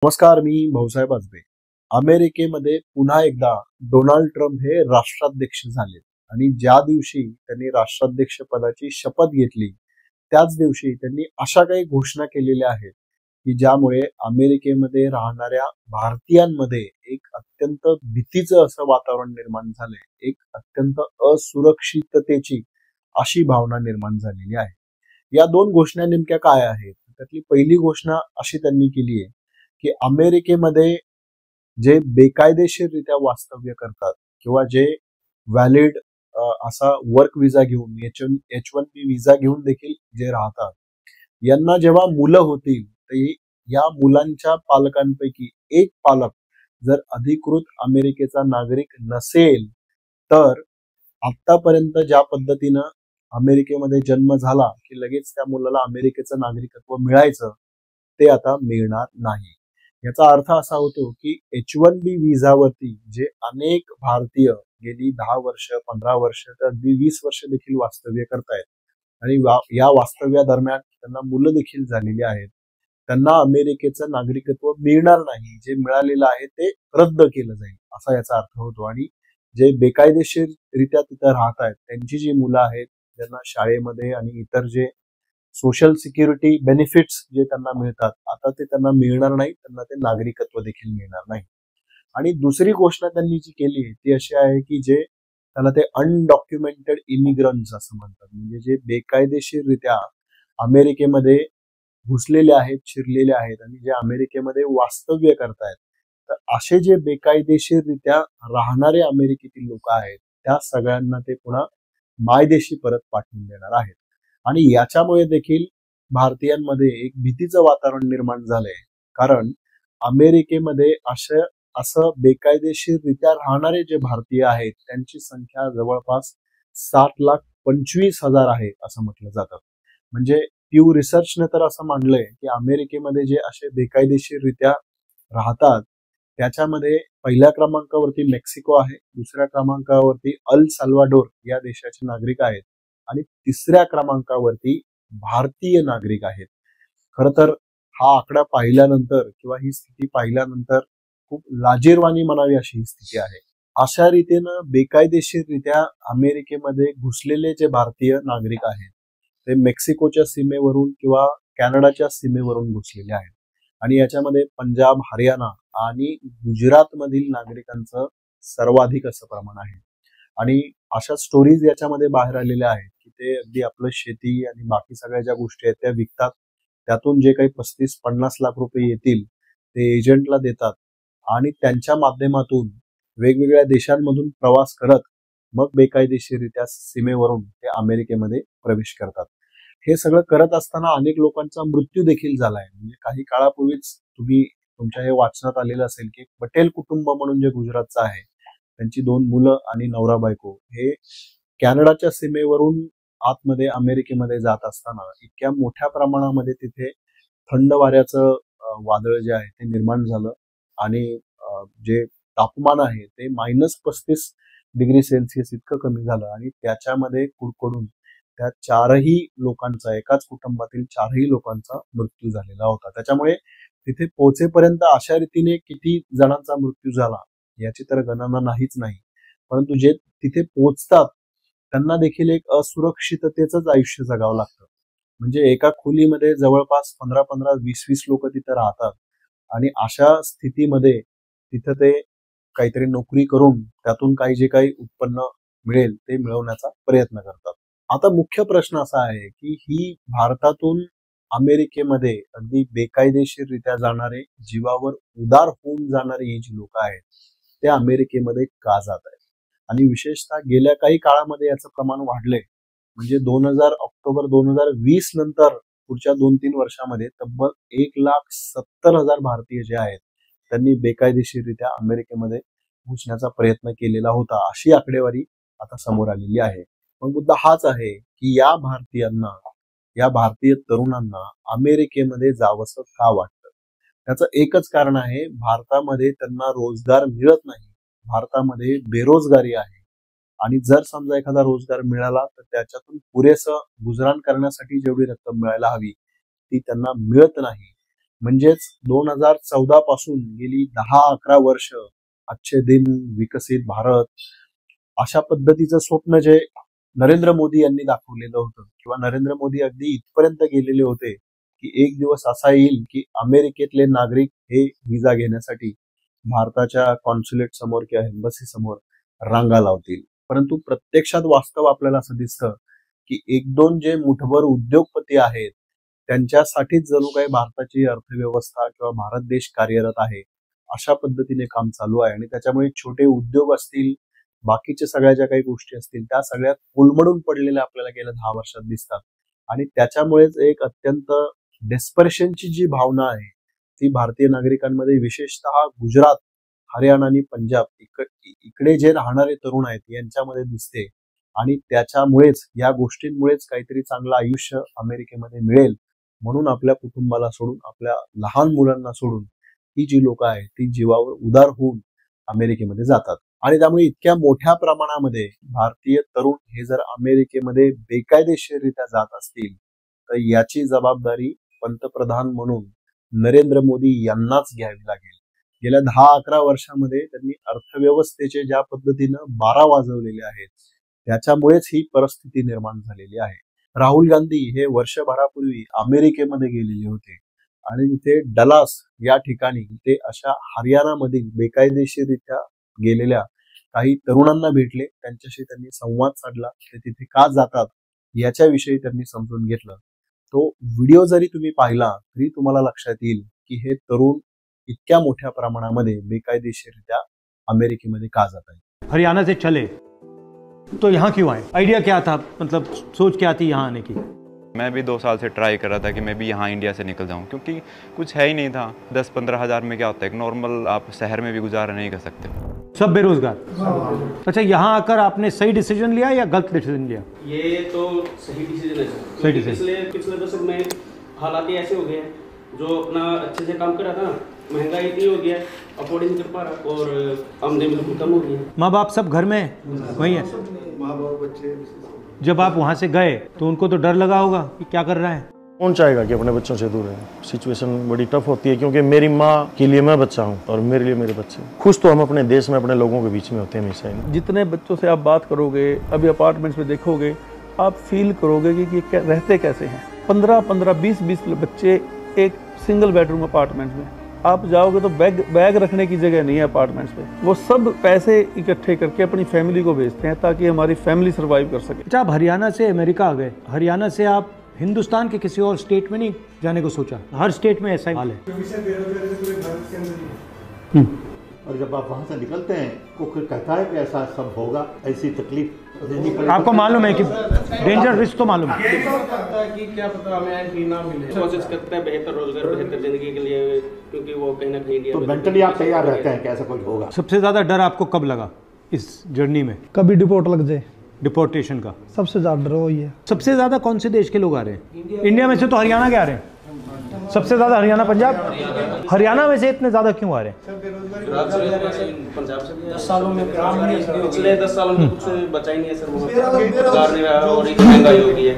नमस्कार, मी भाऊसाहेब आजबे. अमेरिकेमध्ये पुन्हा एकदा डोनाल्ड ट्रम्प हे राष्ट्राध्यक्ष झाले आणि ज्या दिवशी त्यांनी राष्ट्राध्यक्ष पदाची शपथ घेतली, त्याच दिवशी त्यांनी अशा काही घोषणा केलेल्या आहेत, की ज्यामुळे अमेरिकेमध्ये राहणाऱ्या भारतीयांमध्ये एक अत्यंत भीतीचं असं वातावरण निर्माण झालंय. एक अत्यंत असुरक्षिततेची अशी भावना निर्माण झालेली आहे. या 2 घोषणा नेमक्या काय आहेत? त्यातली पहिली घोषणा अशी त्यांनी केली आहे, की अमेरिकेमध्ये जे बेकायदेशीररित्या वास्तव्य करतात किंवा जे व्हॅलिड असा वर्क विजा घेऊन H1B विजा घेऊन देखील जे राहतात, यांना जेव्हा मुलं होतील, या मुलांच्या पालकांपैकी एक पालक जर अधिकृत अमेरिकेचा नागरिक नसेल, तर आतापर्यंत ज्या पद्धतीनं अमेरिकेमध्ये जन्म झाला की लगेच त्या मुलाला अमेरिकेचं नागरिकत्व मिळायचं, ते आता मिळणार नाही. याचा अर्थ असा होतो की H1B विजावरती जे अनेक भारतीय गेली 10 वर्ष, 15 वर्ष, तर अगदी 20 वर्ष देखील वास्तव्य करतायत आणि या वास्तव्यादरम्यान त्यांना मुलं देखील झालेली आहेत. त्यांना अमेरिकेचं नागरिकत्व मिळणार नाही. जे मिळालेलं आहे ते रद्द केलं जाईल, असा याचा अर्थ होतो. आणि जे बेकायदेशीररित्या तिथं राहत आहेत, त्यांची जी मुलं आहेत, ज्यांना शाळेमध्ये आणि इतर जे सोशल सिक्युरिटी बेनिफिट्स जे त्यांना मिळतात, आता ते त्यांना मिळणार नाही. त्यांना ते नागरिकत्व देखील मिळणार नाही. आणि दुसरी घोषणा त्यांनी जी केली आहे ती अशी आहे की जे त्याला ते अनडॉक्युमेंटेड इमिग्रंट्स असं म्हणतात, म्हणजे जे बेकायदेशीररित्या अमेरिकेमध्ये घुसलेले आहेत, शिरलेले आहेत आणि जे अमेरिकेमध्ये वास्तव्य करतायत, तर असे जे बेकायदेशीररित्या राहणारे अमेरिकेतील लोक आहेत, त्या सगळ्यांना ते पुन्हा मायदेशी परत पाठवून देणार आहेत. आणि याच्यामुळे देखील भारतीयांमध्ये एक भीतीचं वातावरण निर्माण झालंय. कारण अमेरिकेमध्ये असं बेकायदेशीररित्या राहणारे जे भारतीय आहेत, त्यांची संख्या जवळपास 7,25,000 आहे असं म्हटलं जातं. म्हणजे प्यू रिसर्चने तर असं मांडलंय की अमेरिकेमध्ये जे असे बेकायदेशीररित्या राहतात, त्याच्यामध्ये पहिल्या क्रमांकावरती मेक्सिको आहे, दुसऱ्या क्रमांकावरती अल साल्वाडोर या देशाचे नागरिक आहेत आणि तिसऱ्या क्रमांकावरती भारतीय नागरिक आहेत. खरं तर हा आकडा पाहिल्यानंतर किंवा ही स्थिती पाहिल्यानंतर खूप लाजिरवाणी म्हणावी अशी ही स्थिती आहे. अशा रीतीनं बेकायदेशीररित्या अमेरिकेमध्ये घुसलेले जे भारतीय नागरिक आहेत, ते मेक्सिकोच्या सीमेवरून किंवा कॅनडाच्या सीमेवरून घुसलेले आहेत. आणि याच्यामध्ये पंजाब, हरियाणा आणि गुजरातमधील नागरिकांचं सर्वाधिक असं प्रमाण आहे. आणि अशा स्टोरीज याच्यामध्ये बाहेर आलेल्या आहेत की ते अगदी आपलं शेती आणि बाकी सगळ्या ज्या गोष्टी आहेत त्या विकतात. त्यातून जे काही 35-50 लाख रुपये येतील ते एजंटला देतात आणि त्यांच्या माध्यमातून वेगवेगळ्या देशांमधून प्रवास करत मग बेकायदेशीररित्या सीमेवरून ते अमेरिकेमध्ये प्रवेश करतात. हे सगळं करत असताना अनेक लोकांचा मृत्यू देखील झालाय. म्हणजे काही काळापूर्वीच तुम्ही तुमच्या हे वाचनात आलेलं असेल की पटेल कुटुंब म्हणून जे गुजरातचं आहे, त्यांची 2 मुलं आणि नवरा बायको हे कॅनडाच्या सीमेवरून आतमध्ये अमेरिकेमध्ये जात असताना इतक्या मोठ्या प्रमाणामध्ये तिथे थंड वाऱ्याचं वादळ जे आहे ते निर्माण झालं आणि जे तापमान आहे ते -35°C इतकं कमी झालं आणि त्याच्यामध्ये कुडकुडून त्या 4ही लोकांचा, एकाच कुटुंबातील 4ही लोकांचा मृत्यू झालेला होता. त्याच्यामुळे तिथे पोहोचेपर्यंत अशा रीतीने किती जणांचा मृत्यू झाला याची तर गणना नाहीच नाही. परंतु जे तिथे पोहोचतात त्यांना देखील एक असुरक्षिततेचंच आयुष्य जगावं लागतं. म्हणजे एका खोलीमध्ये जवळपास 15-15, 20-20 लोक तिथे राहतात आणि अशा स्थितीमध्ये तिथं ते काहीतरी नोकरी करून त्यातून जे काही उत्पन्न मिळेल ते मिळवण्याचा प्रयत्न करतात. आता मुख्य प्रश्न असा आहे की ही भारतातून अमेरिकेमध्ये अगदी बेकायदेशीररित्या जाणारे, जीवावर उदार होऊन जाणारे हे जी लोक आहेत, ते अमेरिकेमध्ये का जात आहेत? आणि विशेषतः गेल्या काही काळामध्ये याचं प्रमाण वाढलंय. म्हणजे ऑक्टोबर 2020 नंतर पुढच्या 2-3 वर्षामध्ये तब्बल 1,70,000 भारतीय जे आहेत त्यांनी बेकायदेशीररित्या अमेरिकेमध्ये घुसण्याचा प्रयत्न केलेला होता, अशी आकडेवारी आता समोर आलेली आहे. पण मुद्दा हाच आहे की या भारतीयांना, या भारतीय तरुणांना अमेरिकेमध्ये जावंसं का वाटतं? त्याचं एकच कारण आहे, भारतामध्ये त्यांना रोजगार मिळत नाही. भारतामध्ये बेरोजगारी आहे आणि जर समजा एखादा रोजगार मिळाला तर त्याच्यातून पुरेसं गुजराण करण्यासाठी जेवढी रक्कम मिळायला हवी ती त्यांना मिळत नाही. म्हणजेच 2014 पासून गेली 10-11 वर्ष अच्छे दिन, विकसित भारत अशा पद्धतीचं स्वप्न जे नरेंद्र मोदी यांनी दाखवलेलं होतं किंवा नरेंद्र मोदी अगदी इथपर्यंत गेलेले होते की एक दिवस असा येईल की अमेरिकेतले नागरिक हे व्हिसा घेण्यासाठी भारताच्या कॉन्सुलेट समोर किंवा एम्बसी समोर रांगा लावतील. परंतु प्रत्यक्षात वास्तव आपल्याला असं दिसतं की एक दोन जे मुठभर उद्योगपती आहेत त्यांच्यासाठीच जणू काही भारताची अर्थव्यवस्था किंवा भारत देश कार्यरत आहे अशा पद्धतीने काम चालू आहे. आणि त्याच्यामुळे छोटे उद्योग असतील, बाकीच्या सगळ्या ज्या काही गोष्टी असतील त्या सगळ्यात कोलमडून पडलेल्या आपल्याला गेल्या 10 वर्षात दिसतात. आणि त्याच्यामुळेच एक अत्यंत डेस्परेशनची जी भावना आहे ती भारतीय नागरिकांमध्ये विशेषतः गुजरात, हरियाणा आणि पंजाब इकडे जे राहणारे तरुण आहेत यांच्यामध्ये दिसते. आणि त्याच्यामुळेच या गोष्टींमुळेच काहीतरी चांगलं आयुष्य अमेरिकेमध्ये मिळेल म्हणून आपल्या कुटुंबाला सोडून, आपल्या लहान मुलांना सोडून ही जी लोक आहेत ती जीवावर उदार होऊन अमेरिकेमध्ये जातात. आणि त्यामुळे इतक्या मोठ्या प्रमाणामध्ये भारतीय तरुण हे जर अमेरिकेमध्ये बेकायदेशीररित्या जात असतील तर याची जबाबदारी पंतप्रधान म्हणून नरेंद्र मोदी यांनाच घ्यावी लागेल. गेल्या 10-11 वर्षामध्ये त्यांनी अर्थव्यवस्थेचे ज्या पद्धतीनं 12 वाजवलेले आहेत त्याच्यामुळेच ही परिस्थिती निर्माण झालेली आहे. राहुल गांधी हे वर्षभरापूर्वी अमेरिकेमध्ये गेलेले होते आणि तिथे डलास या ठिकाणी ते अशा हरियाणामधील बेकायदेशीररित्या गेलेल्या काही तरुणांना भेटले, त्यांच्याशी त्यांनी संवाद साधला, ते तिथे का जातात याच्याविषयी त्यांनी समजून घेतलं. तो व्हिडिओ जरी तुम्ही पाहिला तरी तुम्हाला लक्षात येईल की हे तरुण इतक्या मोठ्या प्रमाणामध्ये बेकायदेशीररित्या अमेरिकेमध्ये का जात आहेत. हरियाणा से चले तो यहाँ क्यों आए? आइडिया क्या था, मतलब सोच क्या थी यहाँ आने की? मैं भी 2 साल से ट्राई कर रहा था कि मैं भी यहाँ इंडिया से निकल जाऊँ, क्योंकि कुछ है ही नहीं था. 10-15 हज़ार में क्या होता है, एक नॉर्मल आप शहर में भी गुजारा नहीं कर सकते. सब बेरोजगार. अच्छा, यहाँ आकर आपने सही डिसीजन लिया या गलत डिसीजन लिया? ये तो सही डिसीजन है. सही डिसीजन. पिछले दशक में हालात ही ऐसे हो गए हैं, जो अपना अच्छे से काम कर रहा था ना, महंगाई इतनी हो गई है, अफोर्ड नहीं कर पा रहा और आमदनी बिल्कुल कम हो गई है. माँ बाप सब घर में वही है. माँ बाप बच्चे. जब आप वहाँ से गए तो उनको तो डर लगा होगा कि क्या कर रहा है. कौन चाहेगा कि अपने बच्चों से दूर रहे. सिचुएशन बड़ी टफ होती है क्योंकि मेरी माँ के लिए मैं बच्चा हूँ और मेरे लिए मेरे बच्चे. खुश तो हम अपने देश में अपने लोगों के बीच में होते हैं हमेशा ही. जितने बच्चों से आप बात करोगे, अभी अपार्टमेंट्स में देखोगे, आप फील करोगे कि रहते कैसे हैं. 15-15, 20-20 बच्चे एक सिंगल बेडरूम अपार्टमेंट में. आप जाओगे तो बैग रखने की जगह नहीं है अपार्टमेंट्स पे. वो सब पैसे इकट्ठे करके अपनी फैमिली को भेजते हैं ताकि हमारी फैमिली सर्वाइव कर सके. अच्छा, आप हरियाणा से अमेरिका आ गए, हरियाणा से आप हिंदुस्तान के किसी और स्टेट में नहीं जाने को सोचा? हर स्टेट में ऐसा ही हाल है. और जब आप वहाँ से निकलते हैं तो फिर कहता है कि ऐसा सब होगा, ऐसी तकलीफ देनी पड़ेगी. आपको मालूम है कि डेंजर रिस्क तो मालूम है. कि क्या पता हमें एंट्री ना मिले. कोशिश करते हैं बेहतर रोजगार, बेहतर जिंदगी के लिए, क्योंकि वो कहीं ना कहीं इंडिया तो मेंटली आप तैयार रहते हैं कि ऐसा कुछ होगा. सबसे ज्यादा डर आपको कब लगा इस जर्नी में? कभी डिपोर्ट लग जाए, डिपोर्टेशन का सबसे ज्यादा डर वही है. सबसे ज्यादा कौन से देश के लोग आ रहे हैं? इंडिया में से तो हरियाणा के आ रहे हैं. सबसे ज्यादा हरियाणा, पंजाब. हरियाणा में से इतने ज्यादा क्यों आ रहे हैं? पंजाब से भी 10 सालों में पिछले 10 सालों में कुछ बचा ही नहीं है सर. रोजगार नहीं रहा और इतनी महंगाई हो गई है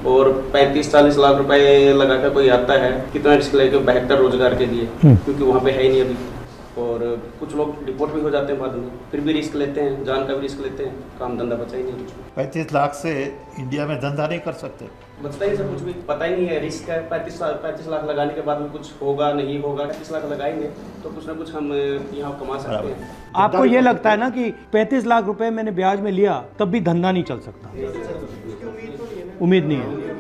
और 35-40 लाख रुपए लगाकर कोई आता है, कितना रिस्क लेके बेहतर रोजगार के लिए, क्योंकि वहाँ पे है ही नहीं अभी. और कुछ लोग डिपोर्ट भी हो जाते हैं बाद में, फिर भी रिस्क लेते हैं, जान का भी रिस्क लेते हैं. काम धंधा बचा ही नहीं कुछ. 35 लाख से इंडिया में धंधा नहीं कर सकते. बचता ही सर कुछ भी पता ही नहीं है. रिस्क है. 35 लाख लगाने के बाद में कुछ होगा नहीं होगा. 35 लाख लगाएंगे तो कुछ ना कुछ हम यहाँ कमा सकते हैं. आपको ये लगता है ना कि 35 लाख रुपए मैंने ब्याज में लिया तब भी धंधा नहीं चल सकता? उम्मीद नहीं है.